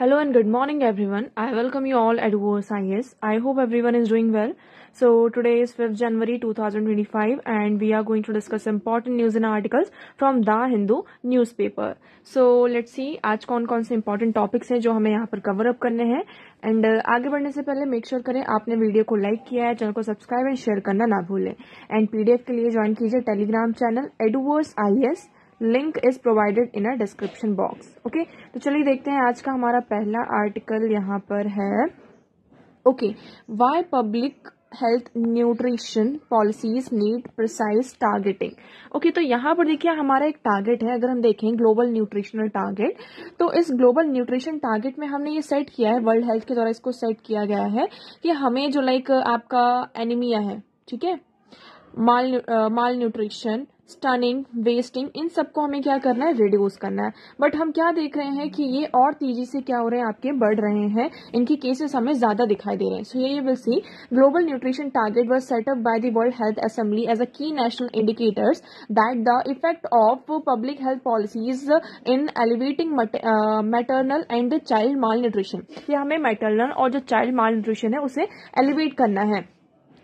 Hello and good morning everyone. I welcome you all at OSIS. I hope everyone is doing well. So today is 5th January 2025 and we are going to discuss important news and articles from The Hindu newspaper. So let's see आज कौन कौन से important topics हैं जो हमें यहाँ पर cover up करने हैं एंड आगे बढ़ने से पहले मेक श्योर करें आपने वीडियो को लाइक किया है, चैनल को सब्सक्राइब एंड शेयर करना ना भूलें एंड पीडीएफ के लिए ज्वाइन कीजिए Telegram channel EduVoiceIS. Link is provided in a description box. Okay, तो चलिए देखते हैं आज का हमारा पहला आर्टिकल यहाँ पर है. Okay, why public health nutrition policies need precise targeting. Okay, तो यहाँ पर देखिए हमारा एक टारगेट है. अगर हम देखें ग्लोबल न्यूट्रिशनल टारगेट, तो इस ग्लोबल न्यूट्रिशन टारगेट में हमने ये सेट किया है, वर्ल्ड हेल्थ के द्वारा इसको सेट किया गया है कि हमें जो आपका एनीमिया है, ठीक है, माल न्यूट्रिशन, स्टनिंग, वेस्टिंग, इन सबको हमें क्या करना है, रिड्यूस करना है. बट हम क्या देख रहे हैं कि ये और तेजी से क्या हो रहे हैं, आपके बढ़ रहे हैं, इनकी केसेस हमें ज्यादा दिखाई दे रहे हैं. सो ये will see global nutrition target was set up by the world health assembly as a key national indicators that the effect of public health policies in elevating maternal and child malnutrition. ये हमें maternal और जो child माल nutrition है उसे elevate करना है.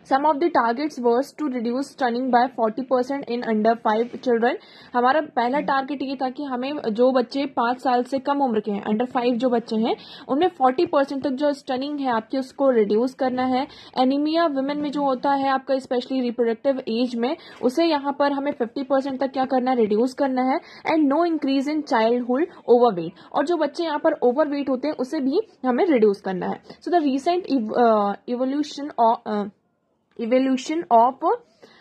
Some of the targets was to reduce stunning by 40% in under 5 children. हमारा पहला टारगेट ये था कि हमें जो बच्चे 5 साल से कम उम्र के हैं, अंडर 5 जो बच्चे हैं, उनमें 40% तक जो स्टनिंग है आपकी उसको रिड्यूस करना है. एनीमिया वुमेन में जो होता है आपका स्पेशली रिप्रोडक्टिव एज में, उसे यहाँ पर हमें 50% तक क्या करना है, रिड्यूस करना है. And no increase in childhood overweight, और जो बच्चे यहाँ पर ओवरवेट होते हैं उसे भी हमें रिड्यूस करना है. So the recent evaluation of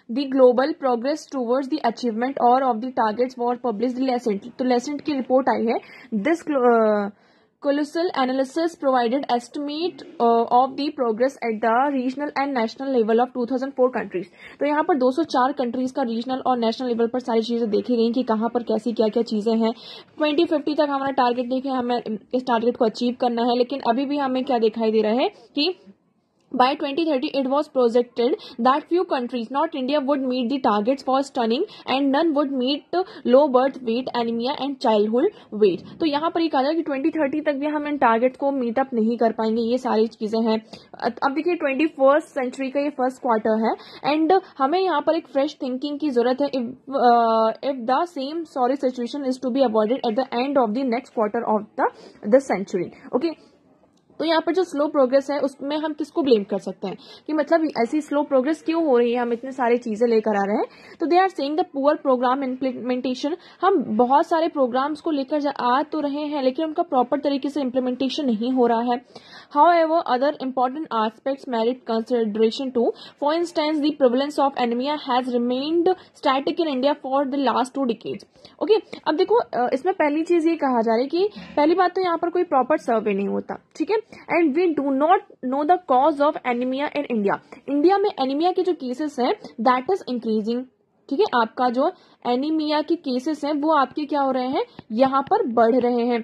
the global progress towards the achievement or of the targets was published recent. तो recent की रिपोर्ट आई है. This colossal analysis provided estimate of the progress at the regional and national level of 2004 countries. तो यहाँ पर 204 countries का regional और national level पर सारी चीजें देखी गई कि कहाँ पर कैसी क्या क्या चीजें हैं. 2050 तक हमारा टारगेट देखे, हमें इस टारगेट को अचीव करना है, लेकिन अभी भी हमें क्या दिखाई दे रहा है कि by 2030 it was projected that few countries, not India, would meet the targets for stunning and none would meet low birth weight, anemia and childhood weight. तो यहाँ पर ये कहा जाए कि 2030 तक भी हम इन टारगेट्स को मीट अप नहीं कर पाएंगे. ये सारी चीजें हैं. अब देखिए 21st सेंचुरी का ये फर्स्ट क्वार्टर है एंड हमें यहाँ पर एक फ्रेश थिंकिंग की जरूरत है. If the same sorry situation is to be avoided at the end of the next quarter of the century. Okay, तो यहाँ पर जो स्लो प्रोग्रेस है उसमें हम किसको ब्लेम कर सकते हैं कि मतलब ऐसी स्लो प्रोग्रेस क्यों हो रही है, हम इतने सारी चीजें लेकर आ रहे हैं. तो they are saying the poor program implementation. हम बहुत सारे प्रोग्राम्स को लेकर आ तो रहे हैं लेकिन उनका प्रॉपर तरीके से इम्प्लीमेंटेशन नहीं हो रहा है. However, other important aspects merit consideration too. For instance, the prevalence of anemia has remained static in India for the last 2 decades. Okay, अब देखो इसमें पहली चीज ये कहा जा रहा है कि पहली बात तो यहाँ पर कोई प्रॉपर सर्वे नहीं होता, ठीक है, and we do not know the cause of anaemia in India. India में एनीमिया के जो केसेस हैं दैट इज इंक्रीजिंग. ठीक है, आपका जो एनीमिया के केसेस हैं वो आपके क्या हो रहे हैं, यहाँ पर बढ़ रहे हैं.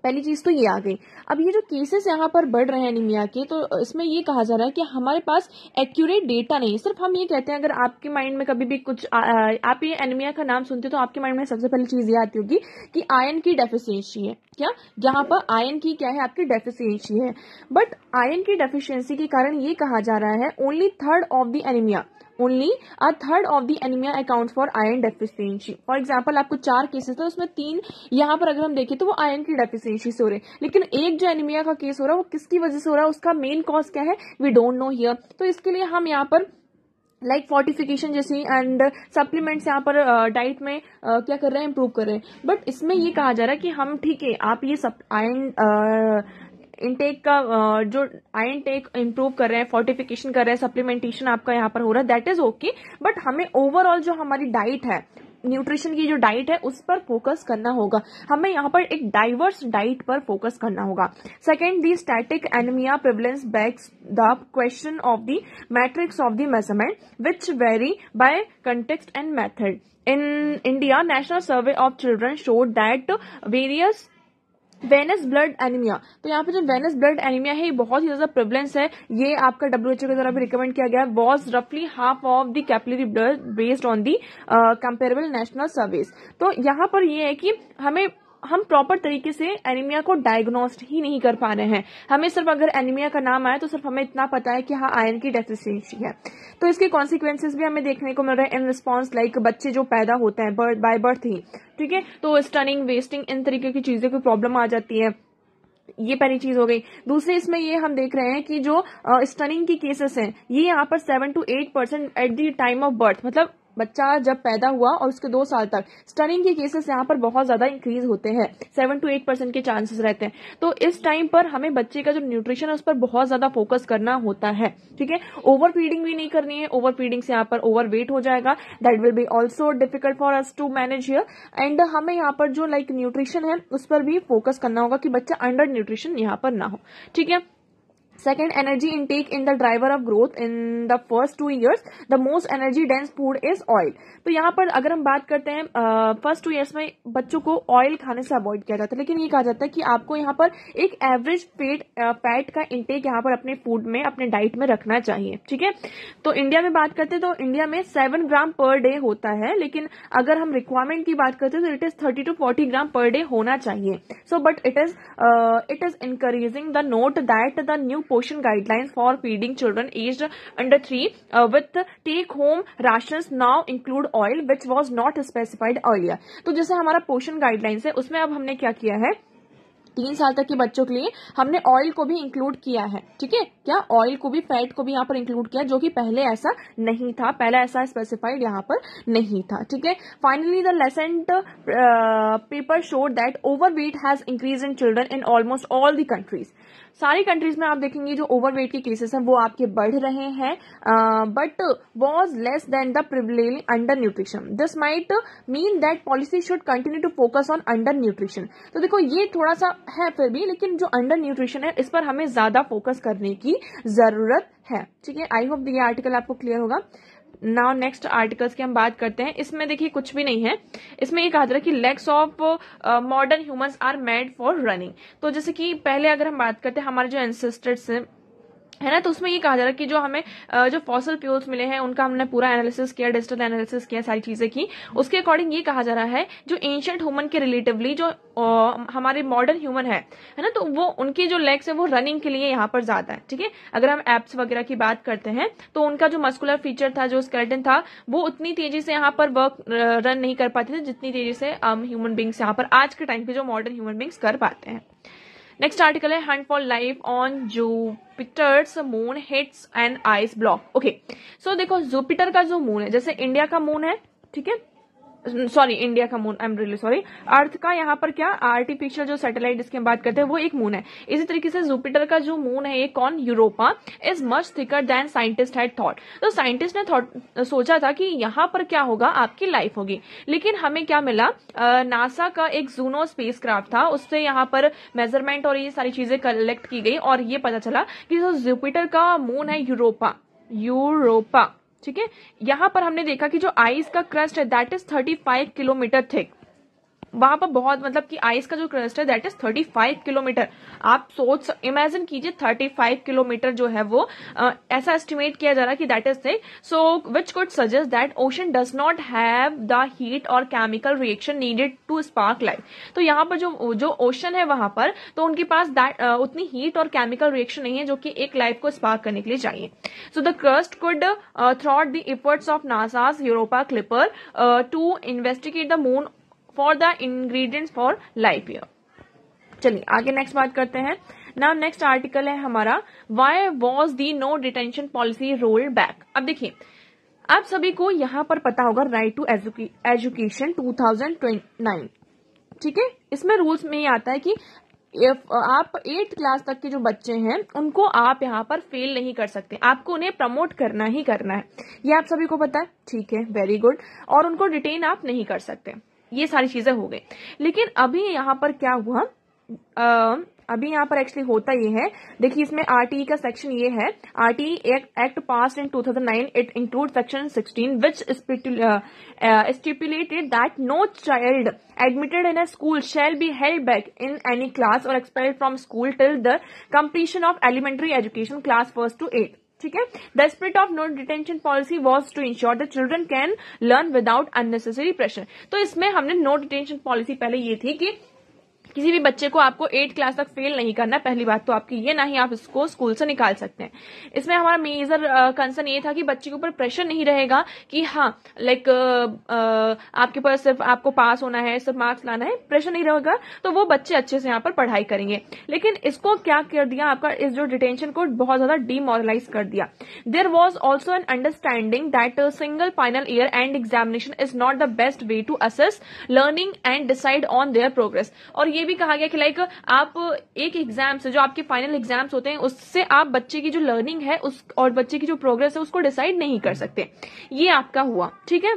पहली चीज तो ये आ गई. अब ये जो केसेस यहाँ पर बढ़ रहे हैं एनीमिया के, तो इसमें ये कहा जा रहा है कि हमारे पास एक्यूरेट डेटा नहीं. सिर्फ हम ये कहते हैं, अगर आपके माइंड में कभी भी कुछ आप ये एनीमिया का नाम सुनते हो तो आपके माइंड में सबसे पहली चीज ये आती होगी कि आयरन की डेफिशिएंसी है. क्या यहाँ पर आयरन की क्या है, आपकी डेफिशिएंसी है. बट आयरन की डेफिशिएंसी के कारण ये कहा जा रहा है only third of the anaemia, only a third of the anemia accounts for iron deficiency. For example आपको 4 केसेस थे, उसमें 3 यहाँ पर अगर हम देखें तो वो आयरन की डेफिशिएंसी से हो रहे हैं, लेकिन एक जो एनीमिया का केस हो रहा है वो किसकी वजह से हो रहा है, उसका मेन कॉज क्या है, वी डोंट नो हियर. तो इसके लिए हम यहाँ पर फोर्टिफिकेशन जैसी एंड सप्लीमेंट्स यहाँ पर डाइट में क्या कर रहे हैं, इंप्रूव कर रहे हैं. बट इसमें ये कहा जा रहा है कि हम ठीक है, आप ये सब आयरन इनटेक का जो आयरन टेक इंप्रूव कर रहे हैं, फोर्टिफिकेशन कर रहे हैं, सप्लीमेंटेशन आपका यहाँ पर हो रहा है, दैट इज ओके. बट हमें ओवरऑल जो हमारी डाइट है, न्यूट्रिशन की जो डाइट है उस पर फोकस करना होगा. हमें यहाँ पर एक डाइवर्स डाइट पर फोकस करना होगा. Second, the static anaemia prevalence backs the question of the matrix of the measurement which vary by context and method. In India, national survey of children showed that various venous blood anaemia. तो यहाँ पे जो Venus blood anaemia है ये बहुत ही ज्यादा prevalence है. ये आपका WHO के द्वारा भी रिकमेंड किया गया है. वॉज रफली half of the capillary blood based on the comparable national surveys. तो यहाँ पर ये है कि हमें हम प्रॉपर तरीके से एनीमिया को डायग्नोस्ट ही नहीं कर पा रहे हैं। हमें सिर्फ अगर एनीमिया का नाम आए तो सिर्फ हमें इतना पता है कि हाँ आयरन की डेफिशिएंसी है। तो इसके कॉन्सिक्वेंसेज भी हमें देखने को मिल रहे हैं इन रिस्पॉन्स, लाइक बच्चे जो पैदा होते हैं बाय बर्थ ही, ठीक है, तो स्टनिंग, वेस्टिंग, इन तरीके की चीजें की प्रॉब्लम आ जाती है। ये पहली चीज हो गई। दूसरी इसमें ये हम देख रहे हैं कि जो स्टनिंग की केसेस हैं ये यहाँ पर 7 to 8% at the time of birth, मतलब बच्चा जब पैदा हुआ और उसके 2 साल तक स्टनिंग के केसेस यहाँ पर बहुत ज्यादा इंक्रीज होते हैं, 7 to 8% के चांसेस रहते हैं। तो इस टाइम पर हमें बच्चे का जो न्यूट्रिशन है उस पर बहुत ज्यादा फोकस करना होता है, ठीक है। ओवर फीडिंग भी नहीं करनी है, ओवर फीडिंग से यहाँ पर ओवर वेट हो जाएगा, that will be also difficult for us to manage here. And हमें यहाँ पर जो लाइक न्यूट्रिशन है उस पर भी फोकस करना होगा कि बच्चा अंडर न्यूट्रिशन यहाँ पर ना हो, ठीक है। Second, energy intake in the driver of growth in the first 2 years. The most energy dense food is oil. तो यहाँ पर अगर हम बात करते हैं फर्स्ट 2 years में बच्चों को ऑयल खाने से अवॉइड किया जाता है, लेकिन ये कहा जाता है कि आपको यहाँ पर एक एवरेज फैट का इंटेक यहाँ पर अपने फूड में, अपने डाइट में रखना चाहिए, ठीक है। तो इंडिया में बात करते हैं तो इंडिया में 7 ग्राम पर डे होता है, लेकिन अगर हम रिक्वायरमेंट की बात करते हैं तो it is 30 to 40 gram per day होना चाहिए। So but it is encouraging the note that the new portion guidelines for feeding children aged under 3 with take home rations now include oil which was not specified earlier। तो जैसे हमारा पोषण guidelines है उसमें अब हमने क्या किया है, 3 साल तक के बच्चों के लिए हमने ऑयल को भी इंक्लूड किया है, ठीक है। क्या ऑयल को भी, फैट को भी यहाँ पर इंक्लूड किया, जो कि पहले ऐसा नहीं था, पहले ऐसा स्पेसिफाइड यहाँ पर नहीं था, ठीक है। Finally the Lancet paper showed that overweight has increase in children in almost all the countries. सारी कंट्रीज में आप देखेंगे जो ओवरवेट के केसेस हैं वो आपके बढ़ रहे हैं, but was less than the prevailing under nutrition. This might mean that policy should continue to focus on under nutrition. तो देखो ये थोड़ा सा है फिर भी, लेकिन जो अंडर न्यूट्रिशन है इस पर हमें ज्यादा फोकस करने की जरूरत है, ठीक है। आई होप ये आर्टिकल आपको क्लियर होगा। नाउ नेक्स्ट आर्टिकल्स की हम बात करते हैं। इसमें देखिए कुछ भी नहीं है, इसमें ये कहा जा रहा है कि legs of modern humans are made for running. तो जैसे कि पहले अगर हम बात करते हैं हमारे जो एंसेस्टर्स है ना, तो उसमें ये कहा जा रहा है कि जो हमें जो फॉसिल फ्यूल्स मिले हैं उनका हमने पूरा एनालिसिस किया, डिजिटल एनालिसिस किया, सारी चीजें की। उसके अकॉर्डिंग ये कहा जा रहा है जो एंशिएंट ह्यूमन के रिलेटिवली जो हमारे मॉडर्न ह्यूमन है ना, तो वो उनकी जो लेग्स है वो रनिंग के लिए यहाँ पर ज्यादा है, ठीक है। अगर हम एप्स वगैरह की बात करते हैं तो उनका जो मस्कुलर फीचर था, जो स्केलेटन था, वो उतनी तेजी से यहाँ पर रन नहीं कर पाते थे जितनी तेजी से ह्यूमन बींग्स यहाँ पर आज के टाइम के जो मॉडर्न ह्यूमन बींग्स कर पाते हैं। नेक्स्ट आर्टिकल है hunt for life on Jupiter's moon hits and ice block. Okay, so देखो जुपिटर का जो मून है, जैसे इंडिया का मून है, ठीक है, सॉरी इंडिया का moon, I am really sorry, earth का यहाँ पर क्या आर्टिफिशियल जो सैटेलाइट जिसकी हम बात करते हैं वो एक मून है। इसी तरीके से जुपिटर का जो मून है ये कौन, Europa, is much thicker than scientist had thought. तो साइंटिस्ट ने सोचा था कि यहाँ पर क्या होगा, आपकी लाइफ होगी, लेकिन हमें क्या मिला, नासा का एक जूनो स्पेसक्राफ्ट था, उससे यहाँ पर मेजरमेंट और ये सारी चीजें कलेक्ट की गई और ये पता चला कि जो जुपिटर का मून है यूरोपा, ठीक है, यहां पर हमने देखा कि जो आइस का क्रस्ट है दैट इज 35 किलोमीटर थिक। वहां पर बहुत, मतलब कि आइस का जो क्रस्ट है दैट इज 35 किलोमीटर। आप सोच इमेजिन कीजिए 35 किलोमीटर जो है वो ऐसा एस्टिमेट किया जा रहा है कि that is thick. So which could suggest that ocean does not have the heat और chemical reaction needed to spark life. तो यहाँ पर जो ओशन है वहां पर, तो उनके पास उतनी हीट और केमिकल रिएक्शन नहीं है जो कि एक लाइफ को स्पार्क करने के लिए चाहिए। So the crust could thwart the efforts of NASA's Europa Clipper to investigate the moon for the ingredients for life year. चलिए आगे नेक्स्ट बात करते हैं। नाउ नेक्स्ट आर्टिकल है हमारा why was the no detention policy rolled back. अब देखिए आप सभी को यहाँ पर पता होगा राइट टू एजुकेशन 2009, ठीक है। इसमें रूल्स में ये आता है कि आप 8th क्लास तक के जो बच्चे हैं उनको आप यहाँ पर फेल नहीं कर सकते, आपको उन्हें प्रमोट करना ही करना है, ये आप सभी को पता है, ठीक है, वेरी गुड। और उनको डिटेन आप नहीं कर सकते, ये सारी चीजें हो गई। लेकिन अभी यहाँ पर क्या हुआ, अभी यहाँ पर एक्चुअली होता ये है, देखिए इसमें आरटीई का सेक्शन ये है, RTE act passed in 2009, it include section 16 which stipulated that no child admitted in a school shall be held back in any class or expelled from school till the completion of elementary education class 1st to 8th, ठीक है। The spirit of no detention policy was to ensure that children can learn without unnecessary pressure. तो इसमें हमने no detention policy पहले ये थी कि किसी भी बच्चे को आपको 8 क्लास तक फेल नहीं करना। पहली बात तो आपकी ये, ना ही आप इसको स्कूल से निकाल सकते हैं। इसमें हमारा मेजर कंसर्न ये था कि बच्चे के ऊपर प्रेशर नहीं रहेगा कि हाँ लाइक आपके पास सिर्फ आपको पास होना है, सिर्फ मार्क्स लाना है, प्रेशर नहीं रहेगा, तो वो बच्चे अच्छे से यहाँ पर पढ़ाई करेंगे। लेकिन इसको क्या कर दिया, आपका इस जो डिटेंशन को बहुत ज्यादा डिमोरलाइज कर दिया। There was also an understanding that single final year end examination is not the best way to assess learning and decide on their progress. और ये भी कहा गया कि लाइक आप एक एग्जाम से, जो आपके फाइनल एग्जाम्स होते हैं, उससे आप बच्चे की जो लर्निंग है उस और बच्चे की जो प्रोग्रेस है उसको डिसाइड नहीं कर सकते। ये आपका हुआ, ठीक है।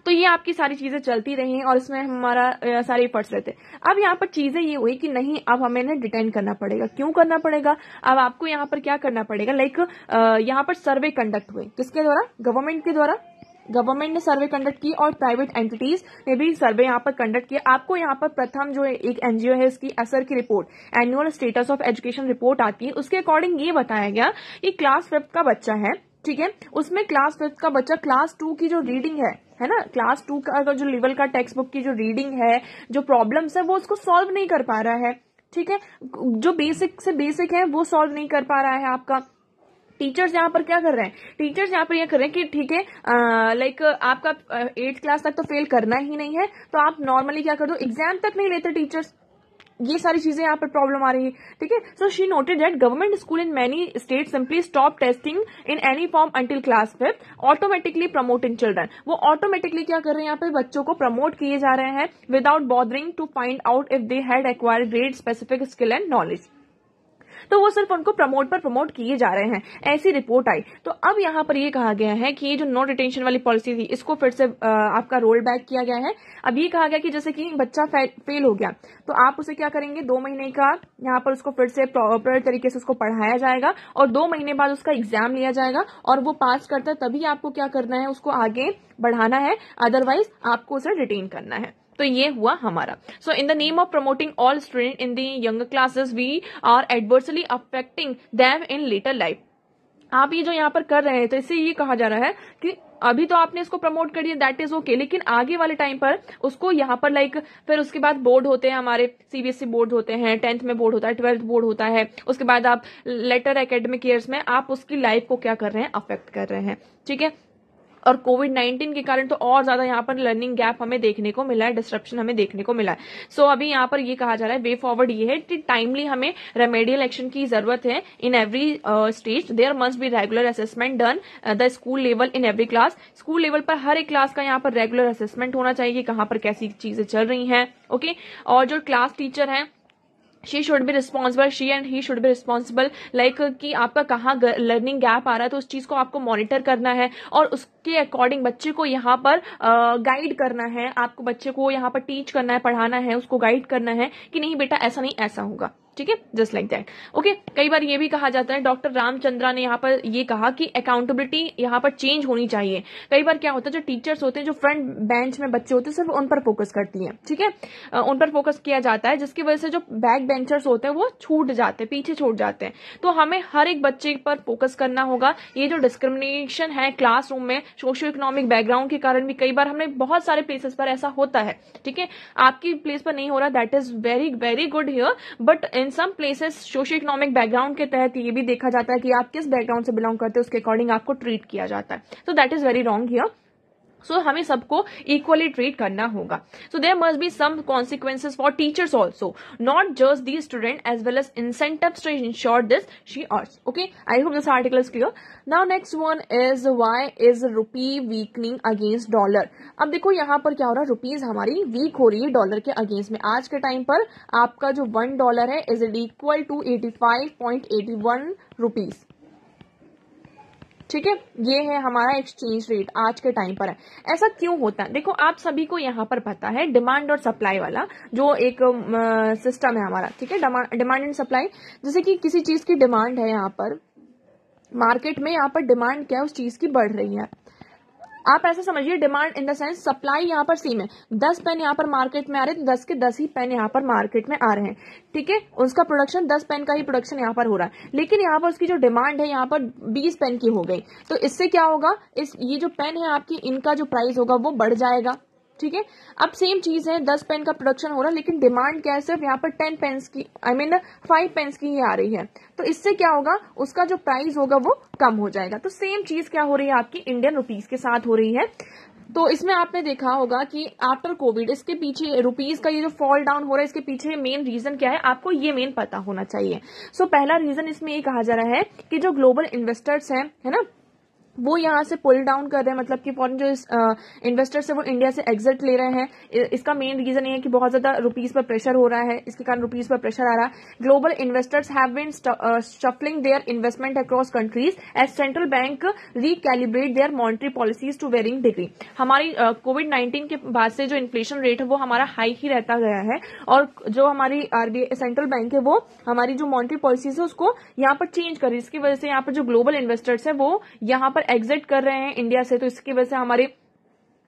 तो ये आपकी सारी चीजें चलती रही और इसमें हमारा सारे एफर्ट्स रहते। अब यहाँ पर चीजें ये हुई कि नहीं, अब हमें ना डिटेन करना पड़ेगा। क्यों करना पड़ेगा? अब आपको यहाँ पर क्या करना पड़ेगा, लाइक यहाँ पर सर्वे कंडक्ट हुए। किसके द्वारा? गवर्नमेंट के द्वारा। गवर्नमेंट ने सर्वे कंडक्ट की और प्राइवेट एंटिटीज ने भी सर्वे यहाँ पर कंडक्ट किया। आपको यहाँ पर प्रथम जो एक एनजीओ है, इसकी असर की report, annual status of education report आती है, उसके अकॉर्डिंग ये बताया गया कि क्लास 5 का बच्चा है, ठीक है, उसमें क्लास 5 का बच्चा क्लास 2 की जो रीडिंग है ना, क्लास 2 का जो लेवल का टेक्स्ट बुक की जो रीडिंग है, जो प्रॉब्लम्स है, वो उसको सॉल्व नहीं कर पा रहा है, ठीक है। जो बेसिक से बेसिक है वो सॉल्व नहीं कर पा रहा है आपका। टीचर्स यहाँ पर क्या कर रहे हैं? टीचर्स यहाँ पर यह कर रहे हैं कि ठीक है, लाइक आपका 8th क्लास तक तो फेल करना ही नहीं है, तो आप नॉर्मली क्या कर दो, एग्जाम तक नहीं लेते टीचर्स। ये सारी चीजें यहाँ पर प्रॉब्लम आ रही है, ठीक है। So she noted that government school in many state simply stop testing in any form until class 5, automatically promoting children. वो ऑटोमेटिकली क्या कर रहे हैं, यहाँ पे बच्चों को प्रमोट किए जा रहे हैं without bothering to find out if they had acquired grade specific skill and knowledge. तो वो सिर्फ उनको प्रमोट किए जा रहे हैं, ऐसी रिपोर्ट आई। तो अब यहाँ पर ये कहा गया है कि ये जो नो डिटेंशन वाली पॉलिसी थी, इसको फिर से आपका रोल बैक किया गया है। अब ये कहा गया कि जैसे कि बच्चा फेल हो गया, तो आप उसे क्या करेंगे, 2 महीने का यहाँ पर उसको फिर से प्रॉपर तरीके से उसको पढ़ाया जाएगा और 2 महीने बाद उसका एग्जाम लिया जाएगा, और वो पास करता है तभी आपको क्या करना है, उसको आगे बढ़ाना है, अदरवाइज आपको उसे रिटेन करना है। तो ये हुआ हमारा। So in the name of promoting all student in the younger classes, we are adversely affecting them in later life. आप ये जो यहाँ पर कर रहे हैं, तो इससे ये कहा जा रहा है कि अभी तो आपने इसको प्रमोट कर दिया, दैट इज ओके, लेकिन आगे वाले टाइम पर उसको यहाँ पर लाइक फिर उसके बाद बोर्ड होते हैं, हमारे सीबीएसई बोर्ड होते हैं, 10th में बोर्ड होता है, 12th बोर्ड होता है, उसके बाद आप लेटर एकेडमिक ईयर्स में आप उसकी लाइफ को क्या कर रहे हैं, अफेक्ट कर रहे हैं, ठीक है। और कोविड-19 के कारण तो और ज्यादा यहाँ पर लर्निंग गैप हमें देखने को मिला है, डिस्ट्रप्शन हमें देखने को मिला है। सो अभी यहाँ पर ये कहा जा रहा है, वे फॉरवर्ड ये है कि टाइमली हमें रेमेडियल एक्शन की जरूरत है in every stage. There must be regular assessment done the school level in every class. School level पर हर एक क्लास का यहाँ पर रेगुलर असेसमेंट होना चाहिए, कहाँ पर कैसी चीजें चल रही हैं, ओके। और जो क्लास टीचर है, she should be responsible, she and he should be responsible, like कि आपका कहाँ लर्निंग गैप आ रहा है, तो उस चीज को आपको मॉनिटर करना है और उसके अकॉर्डिंग बच्चे को यहाँ पर गाइड करना है। आपको बच्चे को यहाँ पर टीच करना है, पढ़ाना है, उसको गाइड करना है कि नहीं बेटा ऐसा नहीं ऐसा होगा, ठीक है, जस्ट लाइक दैट, ओके। कई बार ये भी कहा जाता है, डॉक्टर रामचंद्रा ने यहाँ पर ये कहा कि अकाउंटेबिलिटी यहाँ पर चेंज होनी चाहिए। कई बार क्या होता है, जो टीचर्स होते हैं, जो फ्रंट बेंच में बच्चे होते हैं, सिर्फ उन पर फोकस करती हैं, ठीक है, उन पर फोकस किया जाता है, जिसकी वजह से जो बैक बेंचर्स होते हैं वो छूट जाते हैं, पीछे छूट जाते हैं। तो हमें हर एक बच्चे पर फोकस करना होगा। ये जो डिस्क्रिमिनेशन है क्लासरूम में सोशियो इकोनॉमिक बैकग्राउंड के कारण भी कई बार हमने बहुत सारे प्लेसेस पर ऐसा होता है, ठीक है। आपकी प्लेस पर नहीं हो रहा, that is very very good here, but in some places socio economic background के तहत ये भी देखा जाता है कि आप किस बैकग्राउंड से बिलोंग करते हैं, उसके अकॉर्डिंग आपको ट्रीट किया जाता है। So that is very wrong here. So हमें सबको इक्वली ट्रीट करना होगा। So there must be some consequences for teachers also, not just the student as well as incentives to ensure this, she urge, okay. I hope this article is clear. Now next one is why is rupee weakening against dollar. अब देखो यहाँ पर क्या हो रहा है, rupees हमारी week हो रही है डॉलर के अगेंस्ट में। आज के टाइम पर आपका जो $1 है इज इक्वल टू 85.81 रुपीज, ठीक है। ये है हमारा एक्सचेंज रेट आज के टाइम पर है। ऐसा क्यों होता है? देखो आप सभी को यहाँ पर पता है, डिमांड और सप्लाई वाला जो एक सिस्टम है हमारा, ठीक है, डिमांड एंड सप्लाई। जैसे कि किसी चीज की डिमांड है यहाँ पर मार्केट में, यहाँ पर डिमांड क्या है, उस चीज की बढ़ रही है। आप ऐसा समझिए, demand in the sense supply यहाँ पर सेम है, 10 पेन यहाँ पर मार्केट में आ रहे हैं, 10 के 10 ही पेन यहाँ पर मार्केट में आ रहे हैं, ठीक है। उसका प्रोडक्शन 10 पेन का ही प्रोडक्शन यहाँ पर हो रहा है, लेकिन यहाँ पर उसकी जो डिमांड है यहाँ पर 20 पेन की हो गई। तो इससे क्या होगा, ये जो पेन है आपकी, इनका जो प्राइस होगा वो बढ़ जाएगा, ठीक है। अब सेम चीज है, 10 पेन का प्रोडक्शन हो रहा है, लेकिन डिमांड क्या है, सिर्फ यहाँ पर 10 पेन्स की, 5 पेन्स की ही आ रही है। तो इससे क्या होगा, उसका जो प्राइस होगा वो कम हो जाएगा। तो सेम चीज क्या हो रही है आपकी इंडियन रुपीस के साथ हो रही है। तो इसमें आपने देखा होगा कि आफ्टर कोविड इसके पीछे रुपीस का ये जो फॉल डाउन हो रहा है, इसके पीछे मेन रीजन क्या है, आपको ये मेन पता होना चाहिए। सो पहला रीजन इसमें ये कहा जा रहा है कि जो ग्लोबल इन्वेस्टर्स हैं, है ना, वो यहाँ से पुल डाउन कर रहे हैं, मतलब कि फॉरेन जो इन्वेस्टर्स है वो इंडिया से एग्जिट ले रहे हैं। इसका मेन रीजन ये है कि बहुत ज्यादा रुपीस पर प्रेशर हो रहा है, इसके कारण रुपीस पर प्रेशर आ रहा है। Global investors have been shuffling their investment across countries as central bank recalibrate their monetary policies to varying degree. हमारी कोविड-19 के बाद से जो इन्फ्लेशन रेट है वो हमारा हाई ही रहता गया है, और जो हमारी आरबीआई सेंट्रल बैंक है वो हमारी जो मॉनेटरी पॉलिसीज है उसको यहाँ पर चेंज कर रही है। इसकी वजह से यहाँ पर जो ग्लोबल इन्वेस्टर्स है वो यहाँ पर एग्जिट कर रहे हैं इंडिया से। तो इसकी वजह से हमारे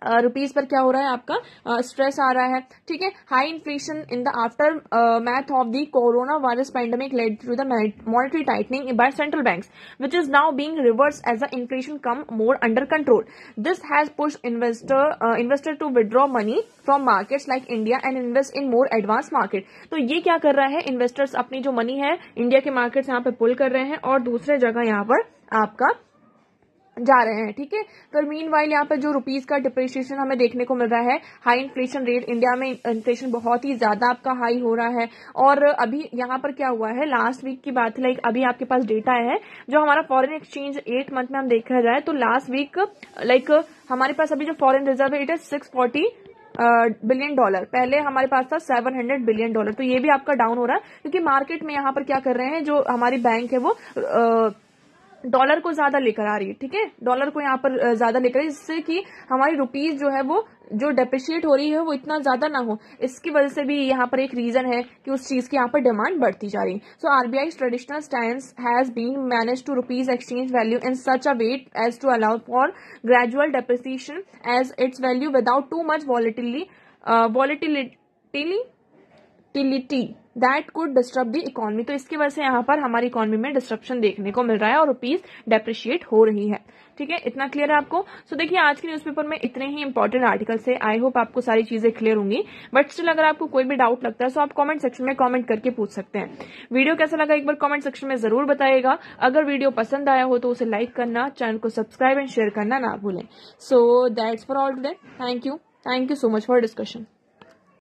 रुपीस पर क्या हो रहा है, आपका स्ट्रेस आ रहा है। ठीक है। High inflation in the aftermath of the corona virus pandemic led to the monetary tightening by central banks which is now being reverse as the inflation come more under control. This has pushed investor to withdraw money from markets like India and invest in more advance market. तो ये क्या कर रहा है, investors अपनी जो money है India के मार्केट्स यहाँ पे पुल कर रहे हैं और दूसरे जगह यहाँ पर आपका जा रहे हैं। ठीक है। तो मीनवाइल यहाँ पर जो रुपीस का डिप्रिसिएशन हमें देखने को मिल रहा है, हाई इन्फ्लेशन रेट, इंडिया में इन्फ्लेशन बहुत ही ज्यादा आपका हाई हो रहा है। और अभी यहाँ पर क्या हुआ है, लास्ट वीक की बात है, लाइक अभी आपके पास डेटा है जो हमारा फॉरेन एक्सचेंज 8 मंथ में हम देखा जाए तो लास्ट वीक लाइक हमारे पास अभी जो फॉरेन रिजर्व है इट इज 640 बिलियन डॉलर। पहले हमारे पास था 700 बिलियन डॉलर। तो ये भी आपका डाउन हो रहा है क्योंकि मार्केट में यहाँ पर क्या कर रहे हैं, जो हमारी बैंक है वो डॉलर को ज्यादा लेकर आ रही है। ठीक है। डॉलर को यहाँ पर ज्यादा लेकर आ रही है, जिससे कि हमारी रुपीस जो है वो जो डेप्रिशिएट हो रही है वो इतना ज्यादा ना हो। इसकी वजह से भी यहाँ पर एक रीजन है कि उस चीज की यहाँ पर डिमांड बढ़ती जा रही है। So RBI traditional stance has been manage to rupee's exchange value in such a way as to allow for gradual depreciation as its value without too much volatility that could disturb the economy. तो इसकी वजह से यहाँ पर हमारी economy में disruption देखने को मिल रहा है और रुपीस डेप्रिशिएट हो रही है। ठीक है। इतना क्लियर है आपको। सो देखिए आज के न्यूज़पेपर में इतने ही इंपॉर्टेंट आर्टिकल्स है। आई होप आपको सारी चीजें क्लियर होंगी, बट स्टिल अगर आपको कोई भी डाउट लगता है तो आप कमेंट सेक्शन में कमेंट करके पूछ सकते हैं। वीडियो कैसा लगा एक बार कमेंट सेक्शन में जरूर बताइएगा। अगर वीडियो पसंद आया हो तो उसे लाइक करना, चैनल को सब्सक्राइब एंड शेयर करना ना भूलें। So that's for all today. Thank you so much for discussion.